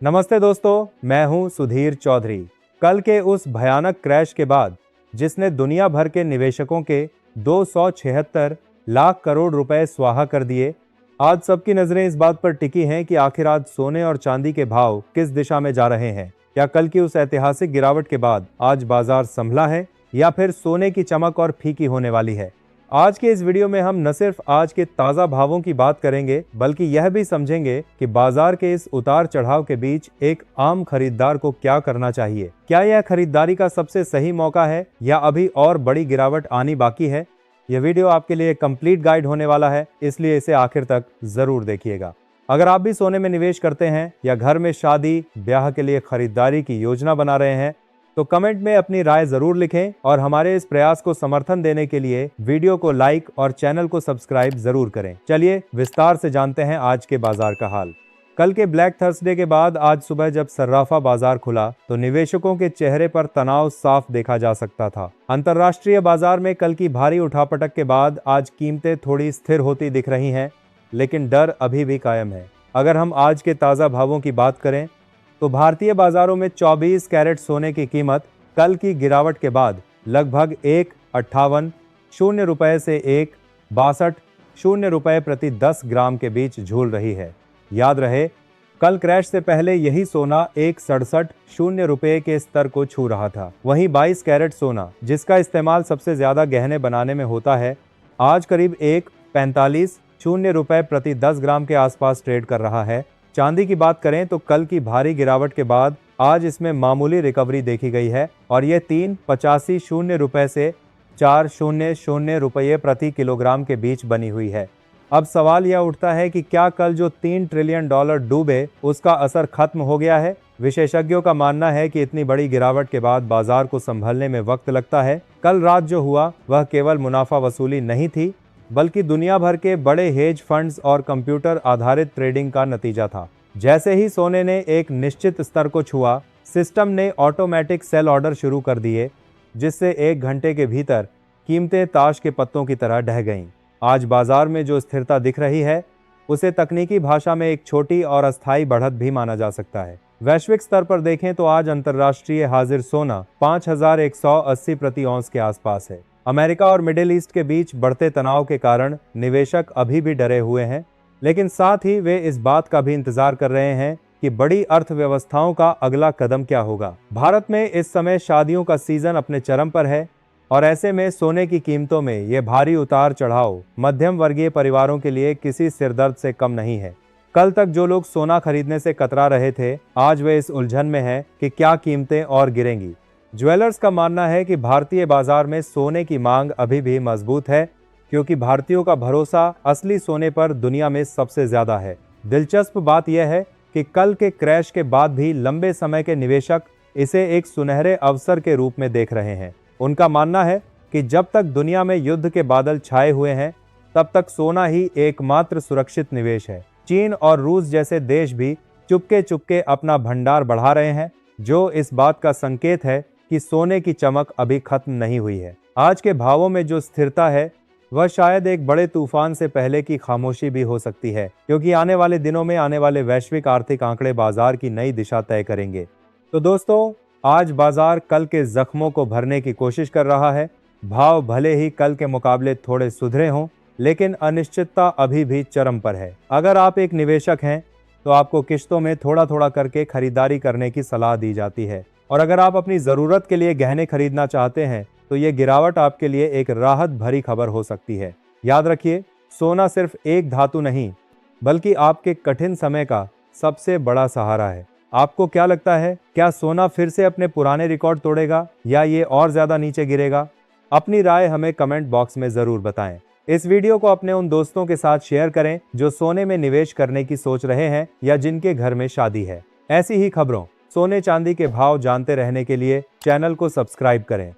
नमस्ते दोस्तों, मैं हूं सुधीर चौधरी। कल के उस भयानक क्रैश के बाद जिसने दुनिया भर के निवेशकों के 276 लाख करोड़ रुपए स्वाहा कर दिए, आज सबकी नजरें इस बात पर टिकी हैं कि आखिर आज सोने और चांदी के भाव किस दिशा में जा रहे हैं। क्या कल की उस ऐतिहासिक गिरावट के बाद आज बाजार संभला है या फिर सोने की चमक और फीकी होने वाली है? आज के इस वीडियो में हम न सिर्फ आज के ताजा भावों की बात करेंगे, बल्कि यह भी समझेंगे कि बाजार के इस उतार चढ़ाव के बीच एक आम खरीदार को क्या करना चाहिए। क्या यह खरीदारी का सबसे सही मौका है या अभी और बड़ी गिरावट आनी बाकी है? यह वीडियो आपके लिए कंप्लीट गाइड होने वाला है, इसलिए इसे आखिर तक जरूर देखिएगा। अगर आप भी सोने में निवेश करते हैं या घर में शादी ब्याह के लिए खरीदारी की योजना बना रहे हैं, तो कमेंट में अपनी राय जरूर लिखें और हमारे इस प्रयास को समर्थन देने के लिए वीडियो को लाइक और चैनल को सब्सक्राइब जरूर करें। चलिए विस्तार से जानते हैं आज के बाजार का हाल। कल के ब्लैक थर्सडे के बाद आज सुबह जब सर्राफा बाजार खुला तो निवेशकों के चेहरे पर तनाव साफ देखा जा सकता था। अंतर्राष्ट्रीय बाजार में कल की भारी उठापटक के बाद आज कीमतें थोड़ी स्थिर होती दिख रही हैं, लेकिन डर अभी भी कायम है। अगर हम आज के ताजा भावों की बात करें तो भारतीय बाजारों में 24 कैरेट सोने की कीमत कल की गिरावट के बाद लगभग 1.58 रुपए से 1.62 रुपए प्रति 10 ग्राम के बीच झूल रही है। याद रहे, कल क्रैश से पहले यही सोना 1.67 रुपए के स्तर को छू रहा था। वहीं 22 कैरेट सोना, जिसका इस्तेमाल सबसे ज्यादा गहने बनाने में होता है, आज करीब 1.45 रुपए प्रति 10 ग्राम के आसपास ट्रेड कर रहा है। चांदी की बात करें तो कल की भारी गिरावट के बाद आज इसमें मामूली रिकवरी देखी गई है और ये 3.85 रुपए से 4.00 रुपये प्रति किलोग्राम के बीच बनी हुई है। अब सवाल यह उठता है कि क्या कल जो $3 ट्रिलियन डूबे, उसका असर खत्म हो गया है? विशेषज्ञों का मानना है कि इतनी बड़ी गिरावट के बाद बाजार को संभलने में वक्त लगता है। कल रात जो हुआ वह केवल मुनाफा वसूली नहीं थी, बल्कि दुनिया भर के बड़े हेज फंड्स और कंप्यूटर आधारित ट्रेडिंग का नतीजा था। जैसे ही सोने ने एक निश्चित स्तर को छुआ, सिस्टम ने ऑटोमेटिक सेल ऑर्डर शुरू कर दिए, जिससे 1 घंटे के भीतर कीमतें ताश के पत्तों की तरह ढह गईं। आज बाजार में जो स्थिरता दिख रही है, उसे तकनीकी भाषा में एक छोटी और अस्थायी बढ़त भी माना जा सकता है। वैश्विक स्तर पर देखें तो आज अंतर्राष्ट्रीय हाजिर सोना 5180 प्रति औंस के आसपास है। अमेरिका और मिडिल ईस्ट के बीच बढ़ते तनाव के कारण निवेशक अभी भी डरे हुए हैं, लेकिन साथ ही वे इस बात का भी इंतजार कर रहे हैं कि बड़ी अर्थव्यवस्थाओं का अगला कदम क्या होगा। भारत में इस समय शादियों का सीजन अपने चरम पर है और ऐसे में सोने की कीमतों में ये भारी उतार चढ़ाव मध्यम वर्गीय परिवारों के लिए किसी सिरदर्द से कम नहीं है। कल तक जो लोग सोना खरीदने से कतरा रहे थे, आज वे इस उलझन में हैं कि क्या कीमतें और गिरेंगी। ज्वेलर्स का मानना है कि भारतीय बाजार में सोने की मांग अभी भी मजबूत है, क्योंकि भारतीयों का भरोसा असली सोने पर दुनिया में सबसे ज्यादा है। दिलचस्प बात यह है कि कल के क्रैश के बाद भी लंबे समय के निवेशक इसे एक सुनहरे अवसर के रूप में देख रहे हैं। उनका मानना है कि जब तक दुनिया में युद्ध के बादल छाए हुए हैं, तब तक सोना ही एकमात्र सुरक्षित निवेश है। चीन और रूस जैसे देश भी चुपके चुपके अपना भंडार बढ़ा रहे हैं, जो इस बात का संकेत है कि सोने की चमक अभी खत्म नहीं हुई है। आज के भावों में जो स्थिरता है, वह शायद एक बड़े तूफान से पहले की खामोशी भी हो सकती है, क्योंकि आने वाले दिनों में आने वाले वैश्विक आर्थिक आंकड़े बाजार की नई दिशा तय करेंगे। तो दोस्तों, आज बाजार कल के जख्मों को भरने की कोशिश कर रहा है। भाव भले ही कल के मुकाबले थोड़े सुधरे हों, लेकिन अनिश्चितता अभी भी चरम पर है। अगर आप एक निवेशक हैं तो आपको किश्तों में थोड़ा थोड़ा करके खरीदारी करने की सलाह दी जाती है, और अगर आप अपनी जरूरत के लिए गहने खरीदना चाहते हैं तो ये गिरावट आपके लिए एक राहत भरी खबर हो सकती है। याद रखिए, सोना सिर्फ एक धातु नहीं, बल्कि आपके कठिन समय का सबसे बड़ा सहारा है। आपको क्या लगता है, क्या सोना फिर से अपने पुराने रिकॉर्ड तोड़ेगा या ये और ज्यादा नीचे गिरेगा? अपनी राय हमें कमेंट बॉक्स में जरूर बताएं। इस वीडियो को अपने उन दोस्तों के साथ शेयर करें जो सोने में निवेश करने की सोच रहे हैं या जिनके घर में शादी है। ऐसी ही खबरों, सोने चांदी के भाव जानते रहने के लिए चैनल को सब्सक्राइब करें।